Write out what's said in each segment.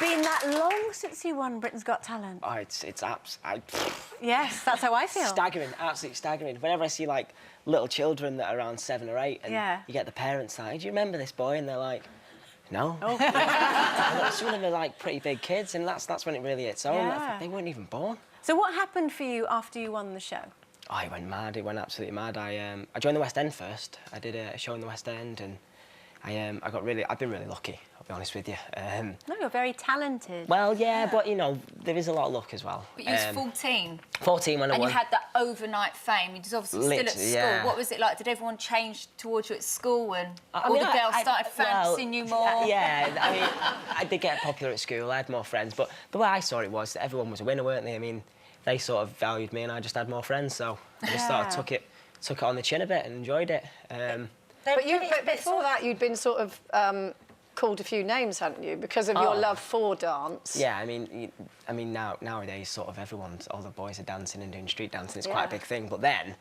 been that long since you won Britain's Got Talent? Oh, it's Yes, that's how I feel. Staggering, absolutely staggering. Whenever I see, like, little children that are around 7 or 8 and you get the parents like, do you remember this boy? And they're like, no. Oh. Some of them are, like, pretty big kids, and that's when it really hits home. Yeah. They weren't even born. So what happened for you after you won the show? Oh, it went mad. It went absolutely mad. I joined the West End first. I did a show in the West End, and I've been really lucky, I'll be honest with you. No, you're very talented. Well, yeah, but, you know, there is a lot of luck as well. But you was 14. 14 when I won. And you had that overnight fame. You was obviously still at school. Yeah. What was it like? Did everyone change towards you at school when all the girls started fancying you more? Yeah, I mean, I did get popular at school. I had more friends, but the way I saw it was that everyone was a winner, weren't they? I mean, they sort of valued me, and I just had more friends, so I just sort of took it on the chin a bit and enjoyed it. But before that, you'd been sort of called a few names, hadn't you, because of your love for dance? Yeah, I mean nowadays, sort of all the boys are dancing and doing street dancing. It's quite a big thing. But then,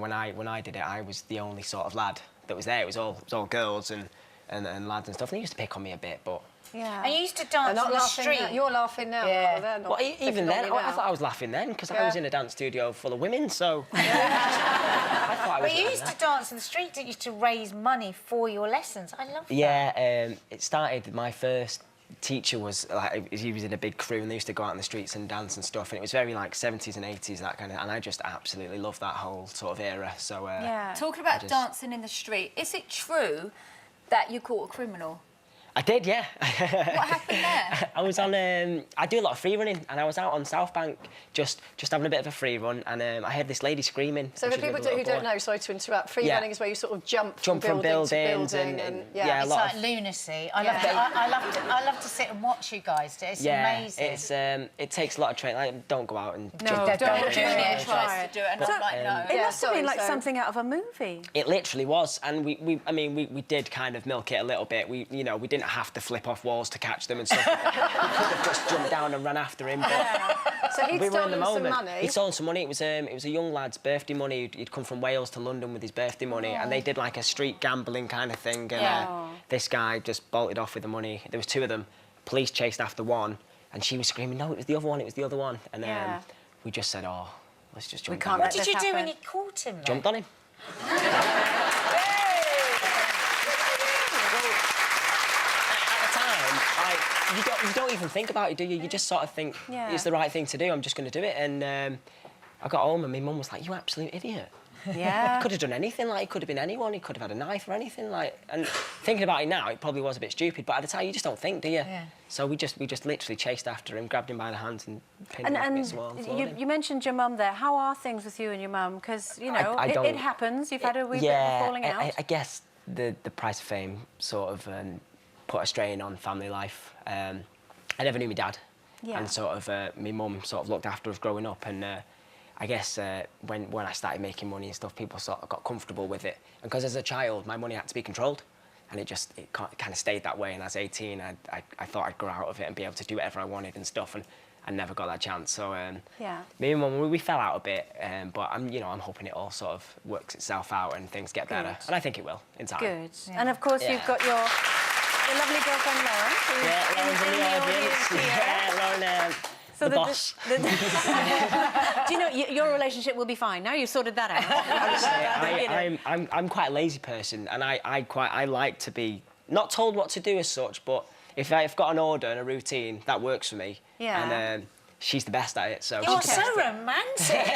when I did it, I was the only sort of lad that was there. It was all girls and lads and stuff. And they used to pick on me a bit, but. Yeah. And you used to dance on the street. Now. You're laughing now. Yeah. They're not well, even then, I thought I was laughing then because I was in a dance studio full of women, so... I thought I was. But you used to dance in the street, didn't you, to raise money for your lessons? I love that. Yeah, it started, my first teacher was, like, he was in a big crew and they used to go out in the streets and dance and stuff, and it was very, like, 70s and 80s, that kind of... And I just absolutely loved that whole sort of era, so... Talking about dancing in the street, is it true that you caught a criminal? I did, yeah. What happened there? I was on... I do a lot of free running, and I was out on South Bank just having a bit of a free run, and I heard this lady screaming. So for people who don't know, sorry to interrupt, free running is where you sort of jump from buildings to building and it's like lunacy. I love to sit and watch you guys do it. It's amazing. It takes a lot of training. Like, don't go out and jump. Don't Julia tries to do it, and I'm like, no. It must have been like something out of a movie. It literally was, and we did kind of milk it a little bit. We didn't have to flip off walls to catch them and stuff. We could have just jumped down and ran after him. But so he'd stolen some money. He'd stolen some money. It was a young lad's birthday money. He'd come from Wales to London with his birthday money, and they did like a street gambling kind of thing. And this guy just bolted off with the money. There was 2 of them. Police chased after one, and she was screaming, "No, it was the other one. It was the other one." And we just said, "Oh, let's just jump." What did you do when you caught him? Then? Jumped on him. You don't even think about it, do you? You just sort of think, it's the right thing to do, I'm just going to do it. And I got home and my mum was like, you absolute idiot. Yeah. He could have done anything, like, he could have been anyone, he could have had a knife or anything, like... And thinking about it now, it probably was a bit stupid, but at the time, you just don't think, do you? Yeah. So we just literally chased after him, grabbed him by the hands and pinned him against the wall and floored him. You mentioned your mum there. How are things with you and your mum? Because, you know, it happens. You've had a wee bit of falling out. I guess the price of fame sort of put a strain on family life. I never knew my dad, and sort of my mum sort of looked after us growing up, and I guess when I started making money and stuff, people sort of got comfortable with it. And because as a child, my money had to be controlled, and it kind of stayed that way. And as 18, I thought I'd grow out of it and be able to do whatever I wanted and stuff, and I never got that chance. So me and mum, we fell out a bit, but I'm hoping it all sort of works itself out and things get better, and I think it will in time. Good. Yeah. And of course, you've got your lovely girlfriend Lauren. Lauren's in the audience. Yeah, Lauren. So the boss. Do you know your relationship will be fine now? You've sorted that out. Honestly, I'm quite a lazy person, and I like to be not told what to do as such, but if I've got an order and a routine, that works for me. Yeah. And she's the best at it, so... You're so romantic!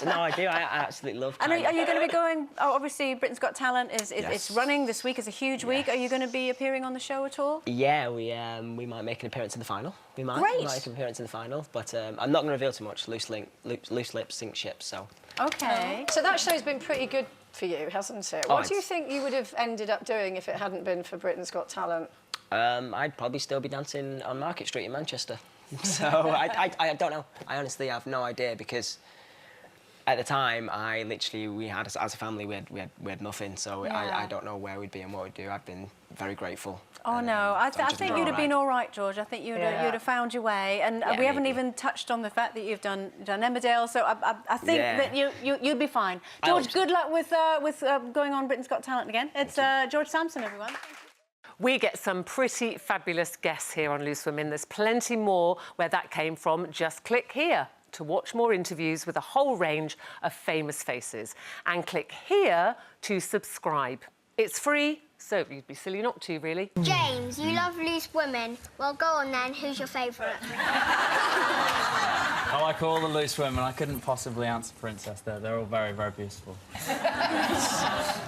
No, I do. I absolutely love it. And are you going to be going... Oh, obviously, Britain's Got Talent it's running. This week is a huge week. Are you going to be appearing on the show at all? Yeah, we might make an appearance in the final. We might. Great. We might make an appearance in the final, but I'm not going to reveal too much. Loose lips sink ships, so... OK. So that show's been pretty good for you, hasn't it? What do you think you would have ended up doing if it hadn't been for Britain's Got Talent? I'd probably still be dancing on Market Street in Manchester. So I don't know. I honestly have no idea, because at the time we had as a family we had nothing. So I don't know where we'd be and what we'd do. I've been very grateful. Oh no, I think you'd have been all right, George. I think you'd have found your way. And we haven't even touched on the fact that you've done Emmerdale. So I think that you'd be fine. George, good luck with going on Britain's Got Talent again. It's George Sampson, everyone. We get some pretty fabulous guests here on Loose Women. There's plenty more where that came from. Just click here to watch more interviews with a whole range of famous faces. And click here to subscribe. It's free, so you'd be silly not to, really. James, you love Loose Women. Well, go on then. Who's your favourite? I like all the Loose Women. I couldn't possibly answer Princess there. They're all very, very beautiful.